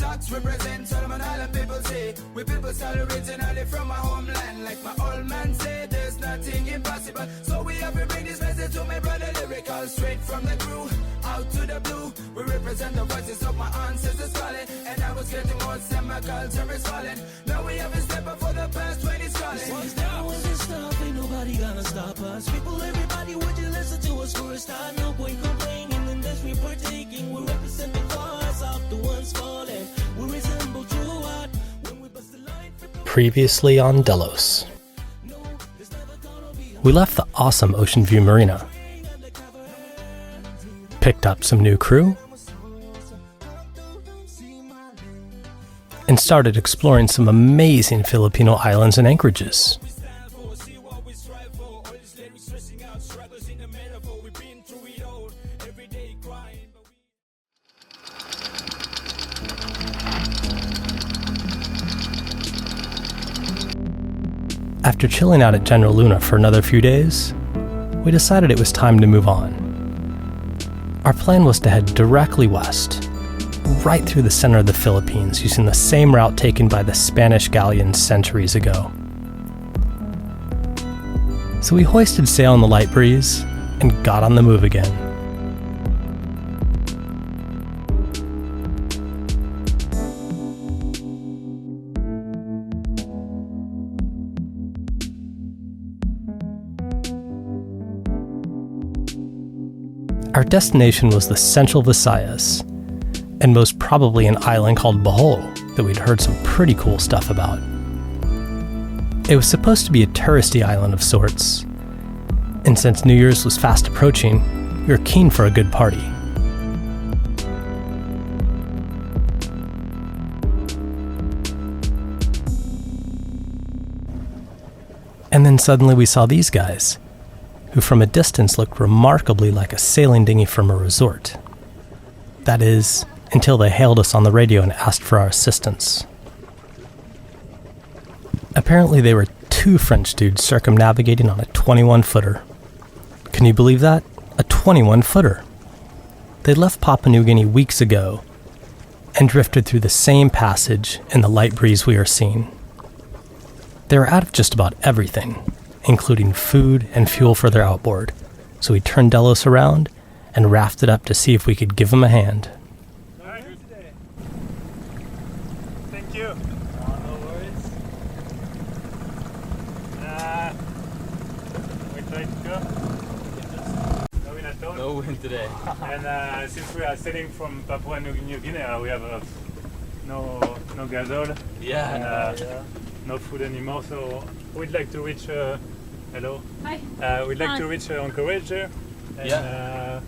Docs represent Solomon Island people say. We people start originally from our homeland. Like my old man said, there's nothing impossible. So we have to bring this message to my brother lyrical. Straight from the crew, out to the blue. We represent the voices of my ancestors calling. And I was getting more and my culture is falling. Now we have a step up for the past 20 calling. Once down was it stop, ain't nobody gonna stop us. People, everybody, would you listen to us for a start? No point complaining unless we partaking. We represent the cause of the ones falling. We resemble true art when we bust the line. Previously on Delos. We left the awesome Ocean View Marina, picked up some new crew, and started exploring some amazing Filipino islands and anchorages. After chilling out at General Luna for another few days, we decided it was time to move on. Our plan was to head directly west, right through the center of the Philippines, using the same route taken by the Spanish galleons centuries ago. So we hoisted sail in the light breeze and got on the move again. Our destination was the Central Visayas, and most probably an island called Bohol that we'd heard some pretty cool stuff about. It was supposed to be a touristy island of sorts, and since New Year's was fast approaching, we were keen for a good party. And then suddenly we saw these guys, who from a distance looked remarkably like a sailing dinghy from a resort. That is, until they hailed us on the radio and asked for our assistance. Apparently they were two French dudes circumnavigating on a 21-footer. Can you believe that? A 21-footer. They left Papua New Guinea weeks ago and drifted through the same passage in the light breeze we are seeing. They were out of just about everything, including food and fuel for their outboard, so we turned Delos around and rafted up to see if we could give them a hand. Thank you. No worries. We try to go. No wind at all. No wind today. And since we are sailing from Papua New Guinea, we have no gasol. Yeah. And no food anymore. So we'd like to reach. Hello. Hi. We'd like to reach Anchorage here. And Yeah.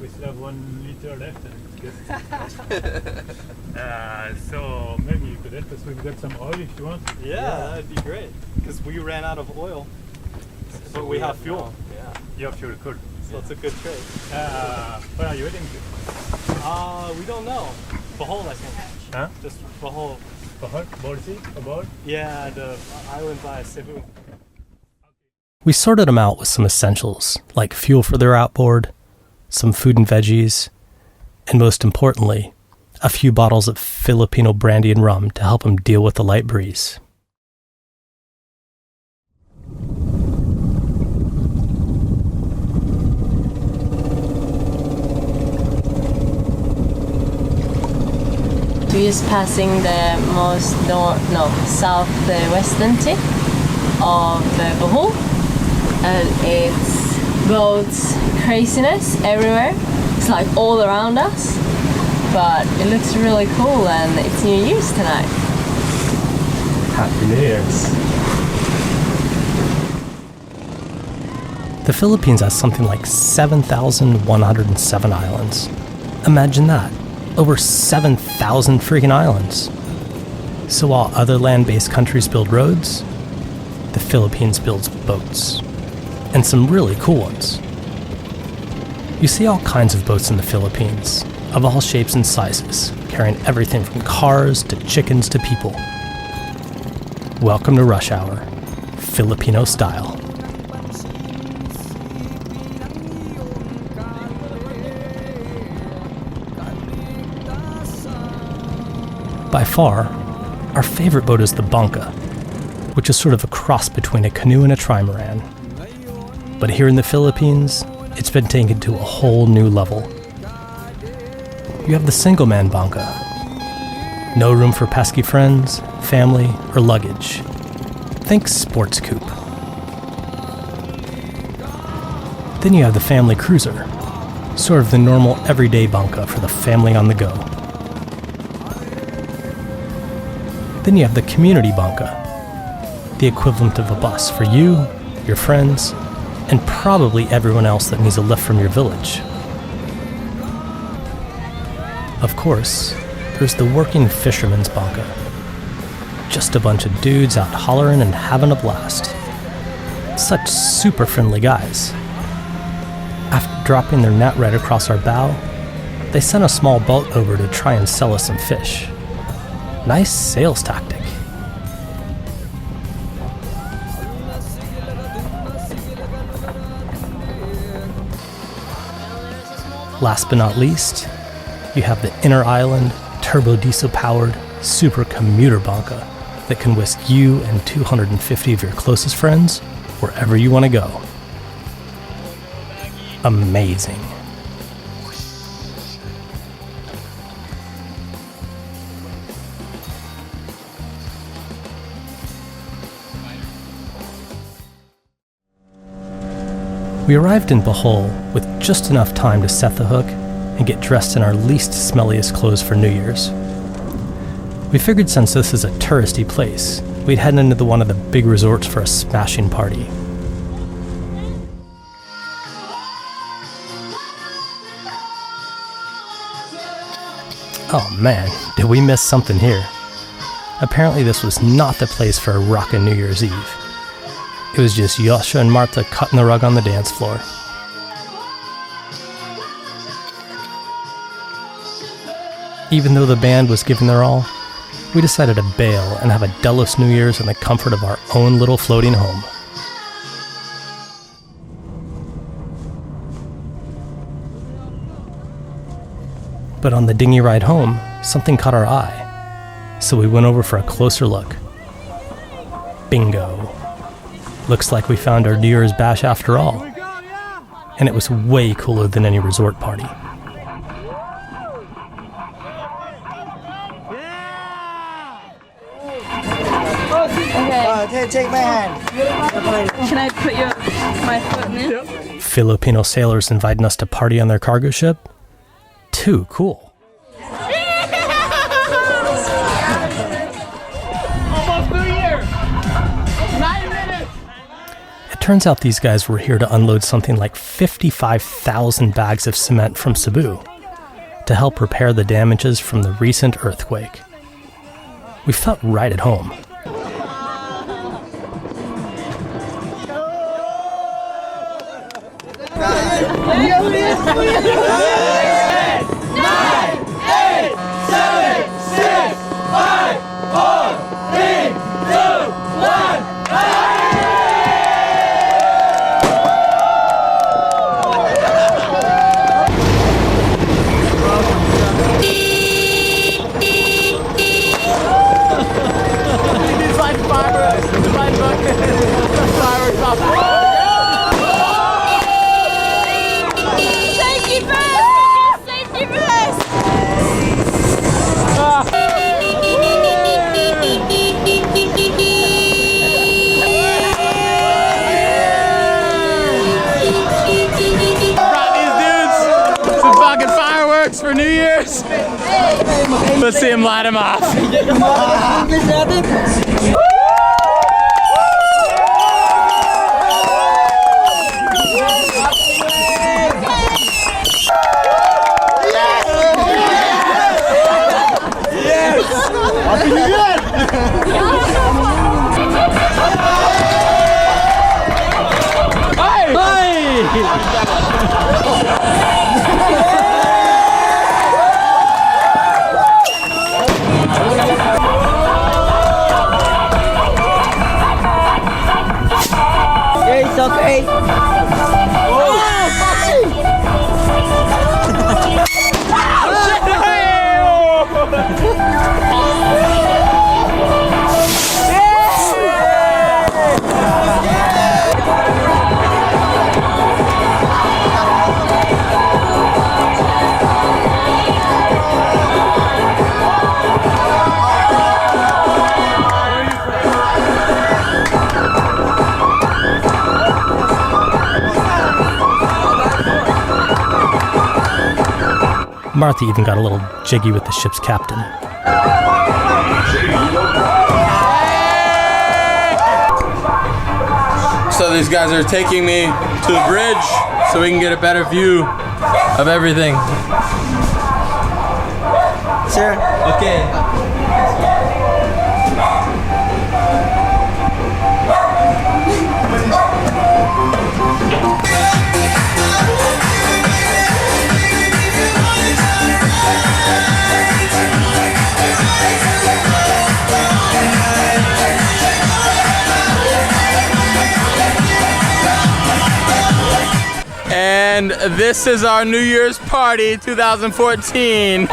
we still have 1 liter left. So maybe you could help us. We've got some oil if you want. Yeah, that'd be great. Because we ran out of oil, but we have fuel, Yeah. You have fuel, cool. so it's a good trade. Where are you heading to? We don't know. Bohol, I think. Huh? Just Bohol. Bohol? Balti? Bohol? Yeah, the island by Cebu. We sorted them out with some essentials, like fuel for their outboard, some food and veggies, and most importantly, a few bottles of Filipino brandy and rum to help them deal with the light breeze. We're just passing the southwestern tip of Bohol, and it's boats craziness everywhere. It's like all around us, but it looks really cool, and it's New Year's tonight. Happy New Year's. The Philippines has something like 7,107 islands. Imagine that. Over 7,000 freaking islands. So while other land-based countries build roads, the Philippines builds boats. And some really cool ones. You see all kinds of boats in the Philippines, of all shapes and sizes, carrying everything from cars to chickens to people. Welcome to Rush Hour, Filipino style. By far, our favorite boat is the Banca, which is sort of a cross between a canoe and a trimaran. But here in the Philippines, it's been taken to a whole new level. You have the single-man Banca. No room for pesky friends, family, or luggage. Think sports coupe. Then you have the family cruiser, sort of the normal everyday Banca for the family on the go. Then you have the community Banca, the equivalent of a bus for you, your friends, and probably everyone else that needs a lift from your village. Of course, there's the working fisherman's Banca. Just a bunch of dudes out hollering and having a blast. Such super friendly guys. After dropping their net right across our bow, they sent a small boat over to try and sell us some fish. Nice sales tactic. Last but not least, you have the inner island, turbo diesel powered, super commuter Banca that can whisk you and 250 of your closest friends wherever you want to go. Amazing. We arrived in Bohol with just enough time to set the hook and get dressed in our least smelliest clothes for New Year's. We figured since this is a touristy place, we'd head into one of the big resorts for a smashing party. Oh man, did we miss something here? Apparently this was not the place for a rockin' New Year's Eve. It was just Yosha and Marta cutting the rug on the dance floor. Even though the band was giving their all, we decided to bail and have a Delos New Year's in the comfort of our own little floating home. But on the dinghy ride home, something caught our eye, so we went over for a closer look. Bingo. Looks like we found our New Year's bash after all. And it was way cooler than any resort party. Okay. Take my hand. Can I put my foot in it? Filipino sailors inviting us to party on their cargo ship? Too cool. Almost New Year! 9 minutes! It turns out these guys were here to unload something like 55,000 bags of cement from Cebu to help repair the damages from the recent earthquake. We felt right at home. For New Year's. Let's see him light him off. It's okay. Martha even got a little jiggy with the ship's captain. So these guys are taking me to the bridge so we can get a better view of everything. Sure. Okay. And this is our New Year's party 2014.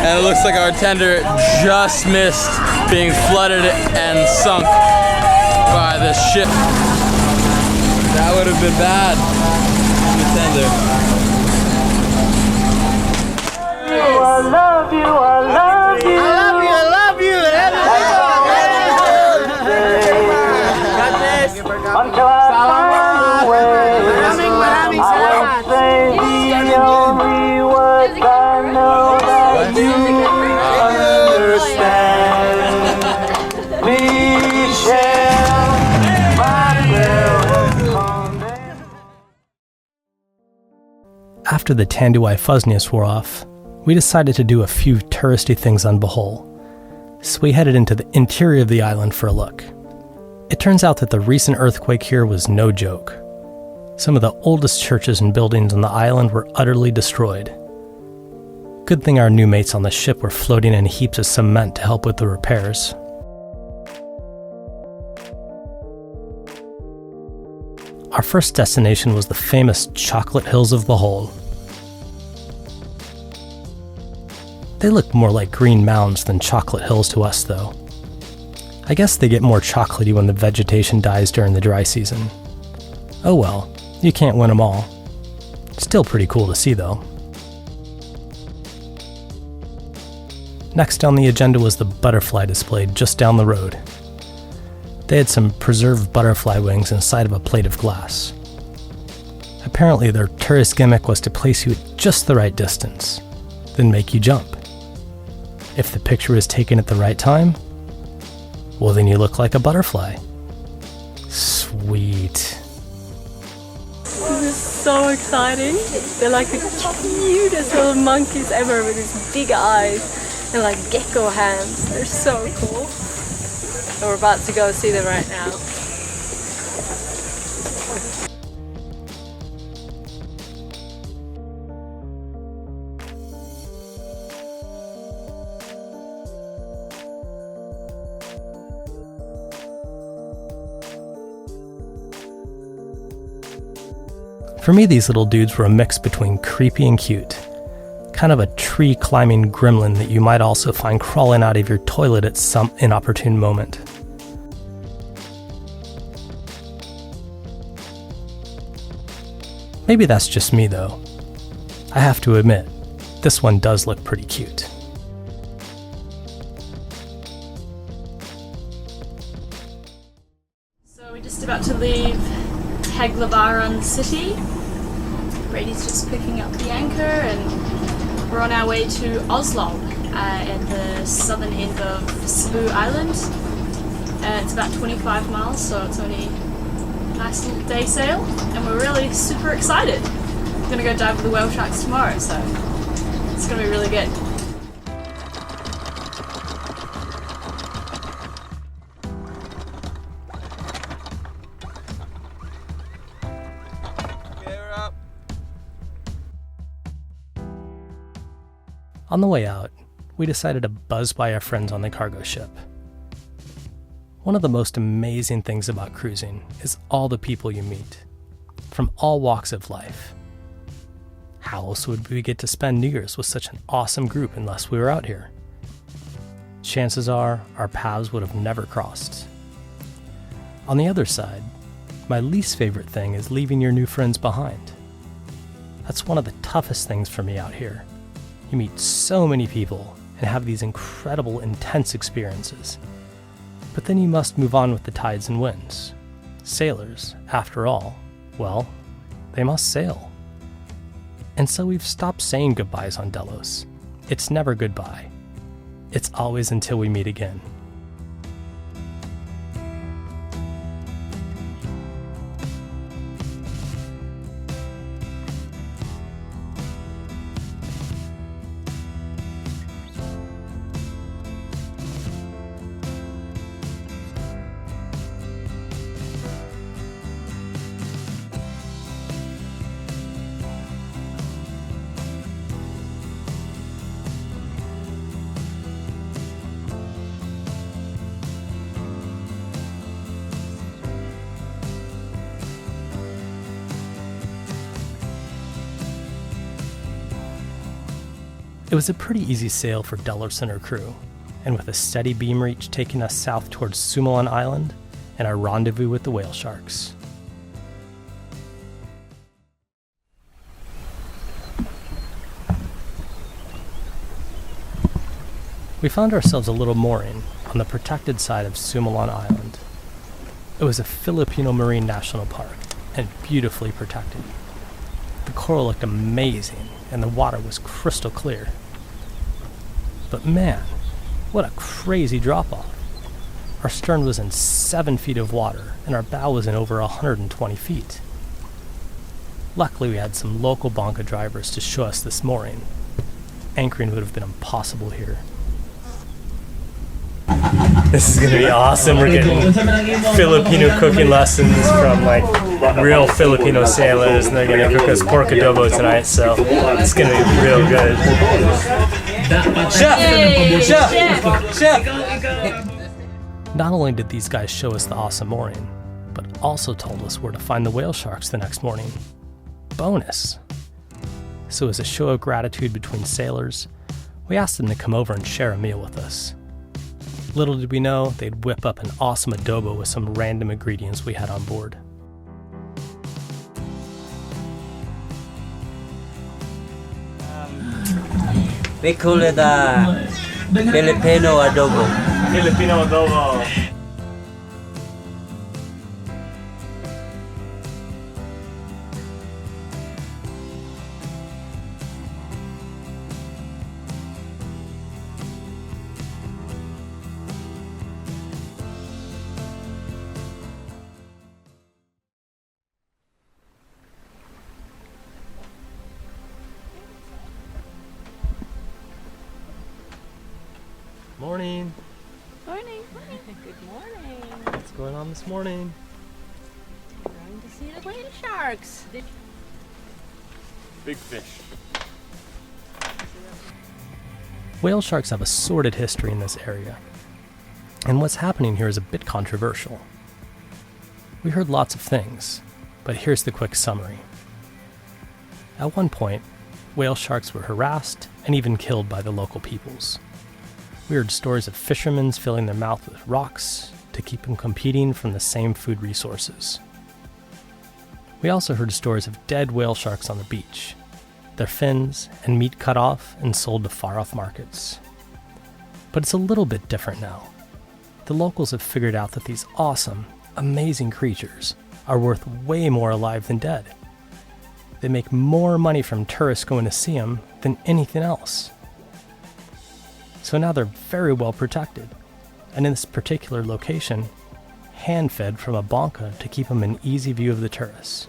And it looks like our tender just missed being flooded and sunk by the ship. That would have been bad. The tender. I love you, I love you. I love you, I love you. Until I find a way, I will say the only words I know that you understand. Michelle, my girl. After the Tanduai fuzziness wore off, we decided to do a few touristy things on Bohol, so we headed into the interior of the island for a look. It turns out that the recent earthquake here was no joke. Some of the oldest churches and buildings on the island were utterly destroyed. Good thing our new mates on the ship were floating in heaps of cement to help with the repairs. Our first destination was the famous Chocolate Hills of Bohol. They look more like green mounds than chocolate hills to us, though. I guess they get more chocolatey when the vegetation dies during the dry season. Oh well, you can't win them all. Still pretty cool to see, though. Next on the agenda was the butterfly display just down the road. They had some preserved butterfly wings inside of a plate of glass. Apparently their tourist gimmick was to place you at just the right distance, then make you jump. If the picture was taken at the right time, well then you look like a butterfly. Sweet. This is so exciting. They're like the cutest little monkeys ever with these big eyes and like gecko hands. They're so cool. And we're about to go see them right now. For me, these little dudes were a mix between creepy and cute. Kind of a tree-climbing gremlin that you might also find crawling out of your toilet at some inopportune moment. Maybe that's just me, though. I have to admit, this one does look pretty cute. So we're just about to leave Tagbilaran city. Brady's just picking up the anchor and we're on our way to Oslo at the southern end of Cebu Island. It's about 25 miles, so it's only a nice little day sail and we're really super excited. We're gonna go dive with the whale sharks tomorrow, so it's gonna be really good. On the way out, we decided to buzz by our friends on the cargo ship. One of the most amazing things about cruising is all the people you meet, from all walks of life. How else would we get to spend New Year's with such an awesome group unless we were out here? Chances are our paths would have never crossed. On the other side, my least favorite thing is leaving your new friends behind. That's one of the toughest things for me out here. You meet so many people and have these incredible, intense experiences. But then you must move on with the tides and winds. Sailors, after all, well, they must sail. And so we've stopped saying goodbyes on Delos. It's never goodbye. It's always until we meet again. It was a pretty easy sail for Delos and her crew, and with a steady beam reach taking us south towards Sumalon Island and our rendezvous with the whale sharks. We found ourselves a little mooring on the protected side of Sumalon Island. It was a Filipino Marine National Park and beautifully protected. The coral looked amazing and the water was crystal clear. But man, what a crazy drop-off. Our stern was in 7 feet of water and our bow was in over 120 feet. Luckily we had some local bonka drivers to show us this mooring. Anchoring would have been impossible here. This is gonna be awesome. We're getting Filipino cooking lessons from like real Filipino sailors, and they're gonna cook us pork adobo tonight, so it's gonna be real good. Chef! Not only did these guys show us the awesome mooring, but also told us where to find the whale sharks the next morning. Bonus! So as a show of gratitude between sailors, we asked them to come over and share a meal with us. Little did we know, they'd whip up an awesome adobo with some random ingredients we had on board. We call it Filipino adobo. Filipino adobo. Morning. Morning. Good morning. What's going on this morning? Going to see the whale sharks. Big fish. Whale sharks have a sordid history in this area, and what's happening here is a bit controversial. We heard lots of things, but here's the quick summary. At one point, whale sharks were harassed and even killed by the local peoples. We heard stories of fishermen filling their mouth with rocks to keep them competing from the same food resources. We also heard stories of dead whale sharks on the beach, their fins and meat cut off and sold to far-off markets. But it's a little bit different now. The locals have figured out that these awesome, amazing creatures are worth way more alive than dead. They make more money from tourists going to see them than anything else. So now they're very well protected, and in this particular location, hand-fed from a bonka to keep them in easy view of the tourists.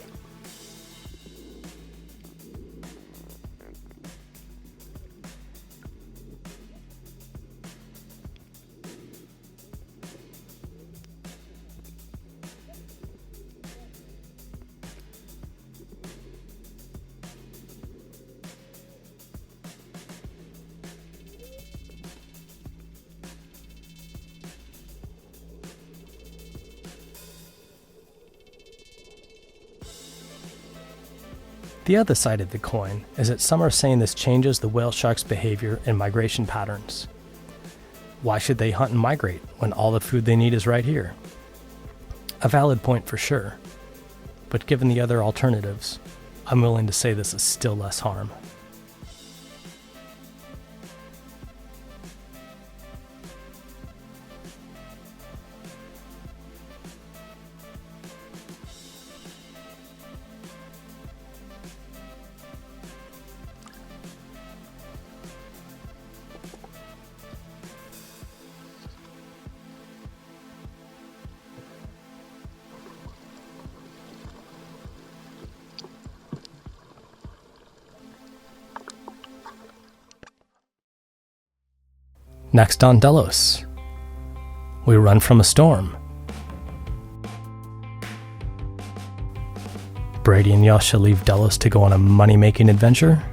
The other side of the coin is that some are saying this changes the whale shark's behavior and migration patterns. Why should they hunt and migrate when all the food they need is right here? A valid point for sure, but given the other alternatives, I'm willing to say this is still less harm. Next on Delos, we run from a storm. Brady and Yasha leave Delos to go on a money-making adventure.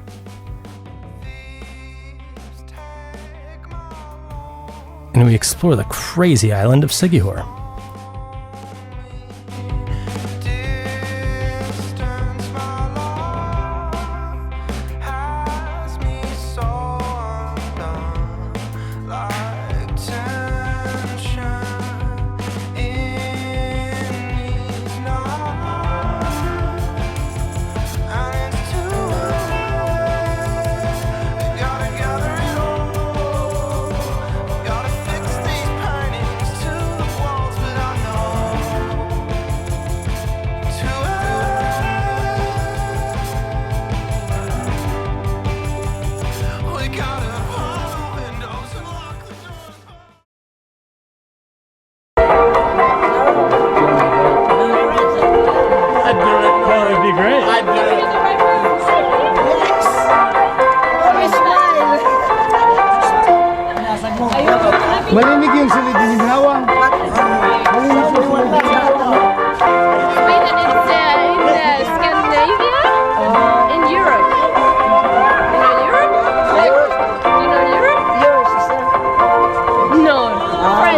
And we explore the crazy island of Sigihor. Marinig yung silid ng hawang.